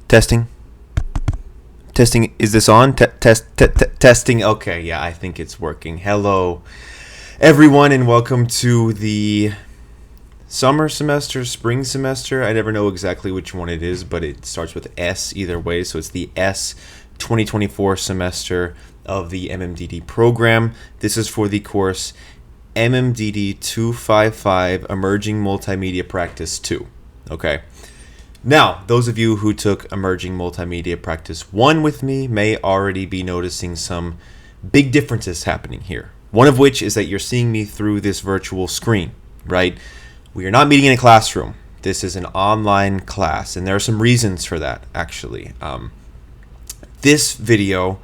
Testing. Testing. Is this on? Testing. Okay, yeah, I think it's working. Hello, everyone, and welcome to the summer semester, spring semester. I never know exactly which one it is, but it starts with S either way. So it's the S 2024 semester of the MMDD program. This is for the course MMDD 255 Emerging Multimedia Practice 2. Okay. Now, those of you who took Emerging Multimedia Practice 1 with me may already be noticing some big differences happening here. One of which is that you're seeing me through this virtual screen, right? We are not meeting in a classroom. This is an online class, and there are some reasons for that, actually. This video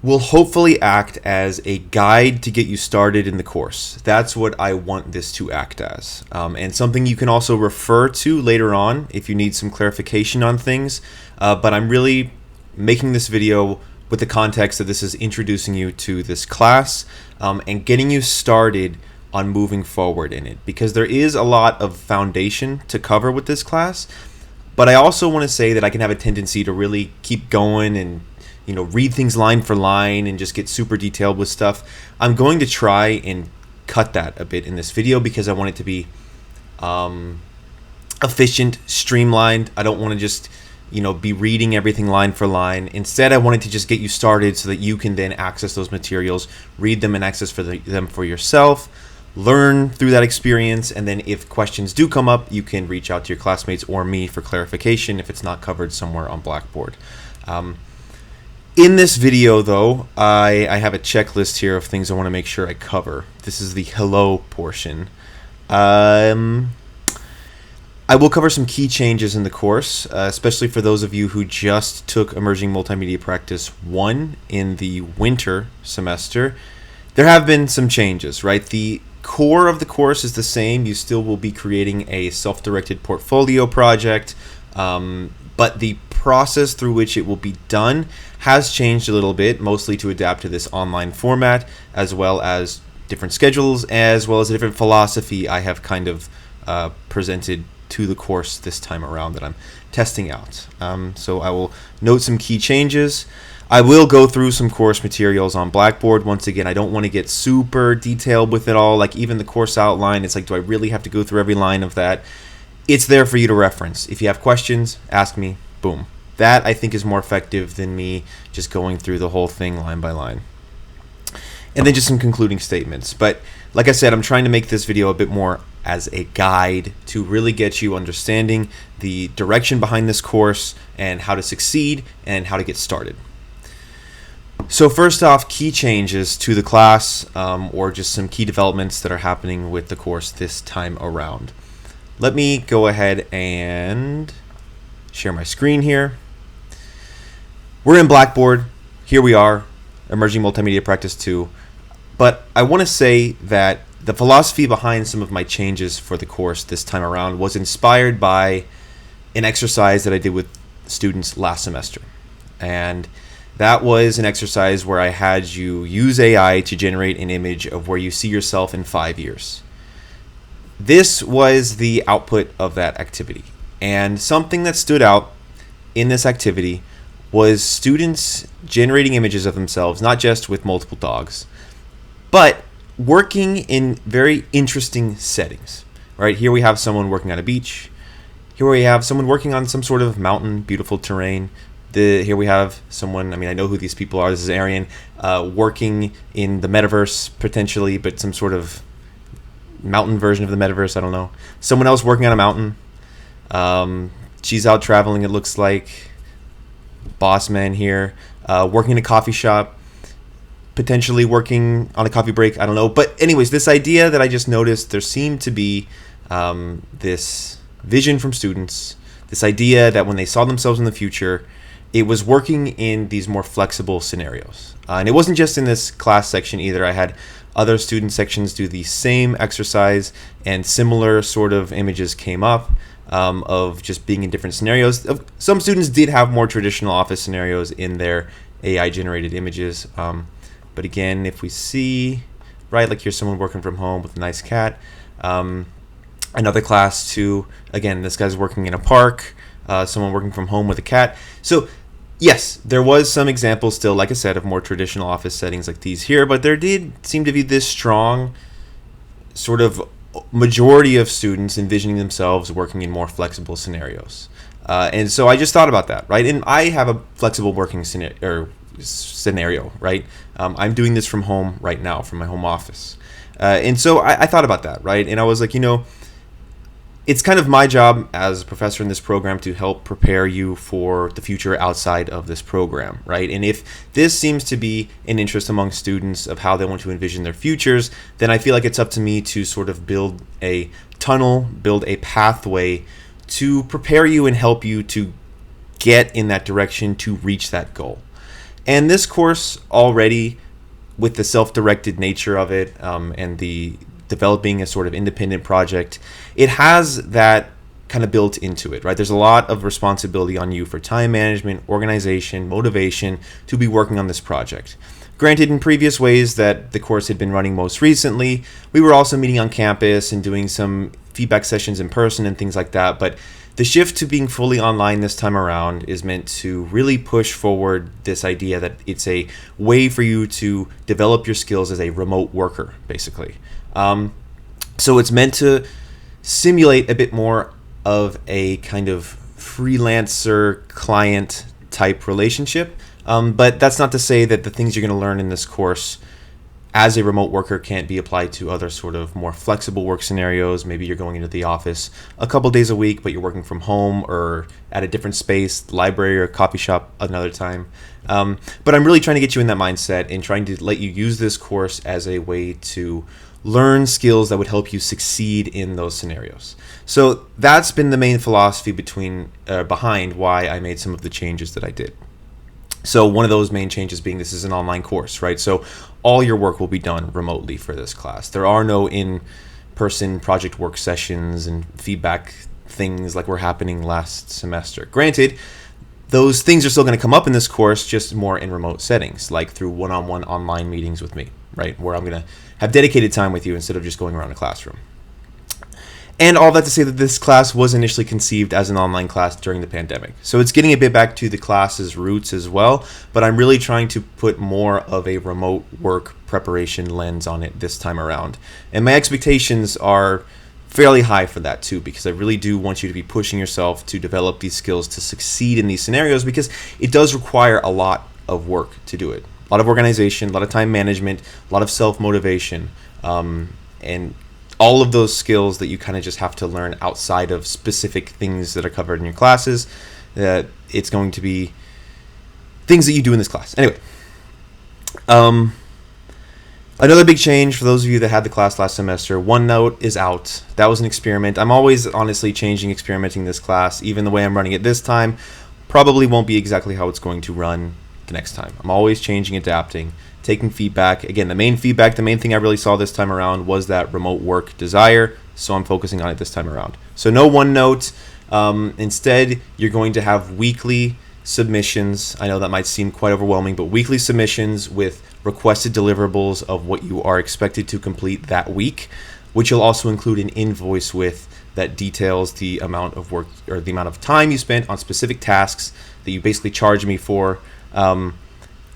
will hopefully act as a guide to get you started in the course. That's what I want this to act as. And something you can also refer to later on if you need some clarification on things. But I'm really making this video with the context that this is introducing you to this class and getting you started on moving forward in it. Because there is a lot of foundation to cover with this class. But I also want to say that I can have a tendency to really keep going and read things line for line and just get super detailed with stuff. I'm going to try and cut that a bit in this video because I want it to be efficient, streamlined. I don't want to just, be reading everything line for line. Instead, I wanted to just get you started so that you can then access those materials, read them and access them for yourself, learn through that experience, and then if questions do come up, you can reach out to your classmates or me for clarification if it's not covered somewhere on Blackboard. In this video, though, I have a checklist here of things I want to make sure I cover. This is the hello portion. I will cover some key changes in the course, especially for those of you who just took Emerging Multimedia Practice 1 in the winter semester. There have been some changes, right? The core of the course is the same. You still will be creating a self-directed portfolio project, but the process through which it will be done has changed a little bit, mostly to adapt to this online format, as well as different schedules, as well as a different philosophy I have kind of presented to the course this time around that I'm testing out. So I will note some key changes. I will go through some course materials on Blackboard. Once again, I don't want to get super detailed with it all. Like even the course outline, it's like, do I really have to go through every line of that? It's there for you to reference. If you have questions, ask me. Boom. That, I think, is more effective than me just going through the whole thing line by line. And then just some concluding statements. But like I said, I'm trying to make this video a bit more as a guide to really get you understanding the direction behind this course and how to succeed and how to get started. So first off, key changes to the class or just some key developments that are happening with the course this time around. Let me go ahead and share my screen here. We're in Blackboard. Here we are, Emerging Multimedia Practice 2. But I want to say that the philosophy behind some of my changes for the course this time around was inspired by an exercise that I did with students last semester. And that was an exercise where I had you use AI to generate an image of where you see yourself in 5 years. This was the output of that activity. And something that stood out in this activity was students generating images of themselves, not just with multiple dogs, but working in very interesting settings. Right here we have someone working on a beach. Here we have someone working on some sort of mountain, beautiful terrain. Here we have someone, I know who these people are. This is Arian, working in the metaverse potentially, but some sort of mountain version of the metaverse, I don't know. Someone else working on a mountain. She's out traveling, it looks like. Boss man here, working in a coffee shop, potentially working on a coffee break, I don't know. But anyways, this idea that I just noticed, there seemed to be this vision from students, this idea that when they saw themselves in the future, it was working in these more flexible scenarios. And it wasn't just in this class section either. I had other student sections do the same exercise, and similar sort of images came up. Of just being in different scenarios. Some students did have more traditional office scenarios in their AI generated images. But again, if we see, right, like here's someone working from home with a nice cat. Another class too, again, this guy's working in a park. someone working from home with a cat. So yes, there was some examples still, like I said, of more traditional office settings like these here, but there did seem to be this strong sort of majority of students envisioning themselves working in more flexible scenarios. And so I just thought about that, right? And I have a flexible working scenario, right? I'm doing this from home right now, from my home office. And so I thought about that, right? And I was like, it's kind of my job as a professor in this program to help prepare you for the future outside of this program, right? And if this seems to be an interest among students of how they want to envision their futures, then I feel like it's up to me to sort of build a tunnel, build a pathway to prepare you and help you to get in that direction to reach that goal. And this course already, with the self-directed nature of it and the developing a sort of independent project, it has that kind of built into it, right? There's a lot of responsibility on you for time management, organization, motivation to be working on this project. Granted, in previous ways that the course had been running most recently, we were also meeting on campus and doing some feedback sessions in person and things like that, but the shift to being fully online this time around is meant to really push forward this idea that it's a way for you to develop your skills as a remote worker, basically. So it's meant to simulate a bit more of a kind of freelancer client type relationship. But that's not to say that the things you're going to learn in this course as a remote worker can't be applied to other sort of more flexible work scenarios. Maybe you're going into the office a couple days a week, but you're working from home or at a different space, library or coffee shop another time. But I'm really trying to get you in that mindset and trying to let you use this course as a way to learn skills that would help you succeed in those scenarios. So that's been the main philosophy behind why I made some of the changes that I did. So one of those main changes being this is an online course, right? So all your work will be done remotely for this class. There are no in-person project work sessions and feedback things like were happening last semester. Granted, those things are still going to come up in this course, just more in remote settings, like through one-on-one online meetings with me, right? Where I'm going to have dedicated time with you instead of just going around a classroom. And all that to say that this class was initially conceived as an online class during the pandemic. So it's getting a bit back to the class's roots as well, but I'm really trying to put more of a remote work preparation lens on it this time around. And my expectations are fairly high for that too, because I really do want you to be pushing yourself to develop these skills to succeed in these scenarios, because it does require a lot of work to do it. A lot of organization, a lot of time management, a lot of self-motivation, and all of those skills that you kind of just have to learn outside of specific things that are covered in your classes. It's going to be things that you do in this class. Anyway, another big change for those of you that had the class last semester, OneNote is out. That was an experiment. I'm always honestly experimenting this class. Even the way I'm running it this time probably won't be exactly how it's going to run the next time. I'm always changing, adapting, taking feedback. Again, the main thing I really saw this time around was that remote work desire, so I'm focusing on it this time around. So no OneNote. Instead, you're going to have weekly submissions. I know that might seem quite overwhelming, but weekly submissions with requested deliverables of what you are expected to complete that week, which will also include an invoice with that details the amount of work or the amount of time you spent on specific tasks that you basically charge me for,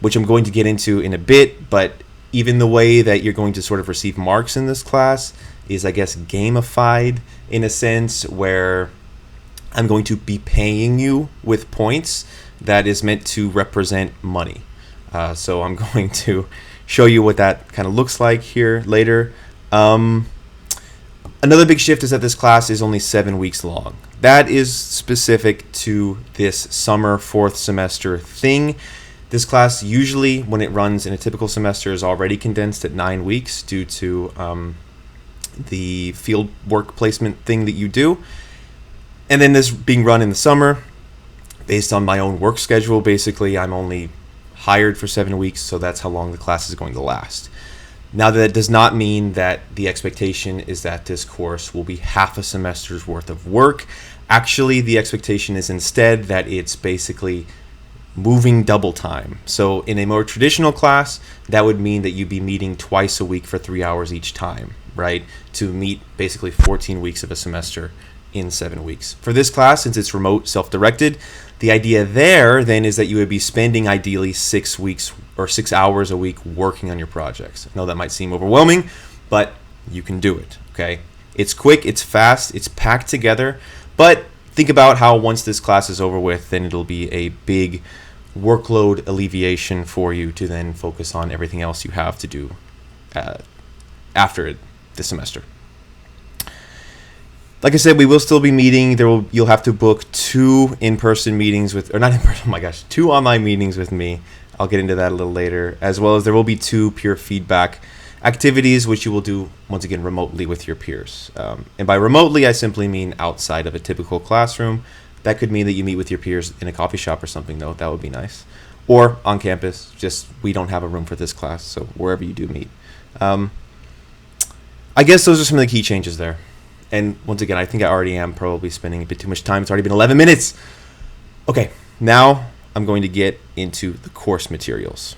which I'm going to get into in a bit. But even the way that you're going to sort of receive marks in this class is, I guess, gamified in a sense, where I'm going to be paying you with points that is meant to represent money. So I'm going to show you what that kind of looks like here later. Another big shift is that this class is only 7 weeks long. That is specific to this summer 4th semester thing. This class usually, when it runs in a typical semester, is already condensed at 9 weeks due to the field work placement thing that you do. And then this being run in the summer, based on my own work schedule, basically I'm only hired for 7 weeks, so that's how long the class is going to last. Now, that does not mean that the expectation is that this course will be half a semester's worth of work. Actually, the expectation is instead that it's basically moving double time. So in a more traditional class, that would mean that you'd be meeting twice a week for 3 hours each time, right? To meet basically 14 weeks of a semester in 7 weeks. For this class, since it's remote, self-directed, the idea there then is that you would be spending ideally 6 weeks or 6 hours a week working on your projects. I know that might seem overwhelming, but you can do it, okay? It's quick, it's fast, it's packed together, but think about how once this class is over with, then it'll be a big workload alleviation for you to then focus on everything else you have to do after this semester. Like I said, we will still be meeting. You'll have to book 2 in-person meetings with, or not in-person, oh my gosh, 2 online meetings with me. I'll get into that a little later, as well as there will be 2 peer feedback activities, which you will do, once again, remotely with your peers. And by remotely, I simply mean outside of a typical classroom. That could mean that you meet with your peers in a coffee shop or something, though. That would be nice. Or on campus. Just, we don't have a room for this class, so wherever you do meet. I guess those are some of the key changes there. And once again, I think I already am probably spending a bit too much time. It's already been 11 minutes. Okay, now I'm going to get into the course materials.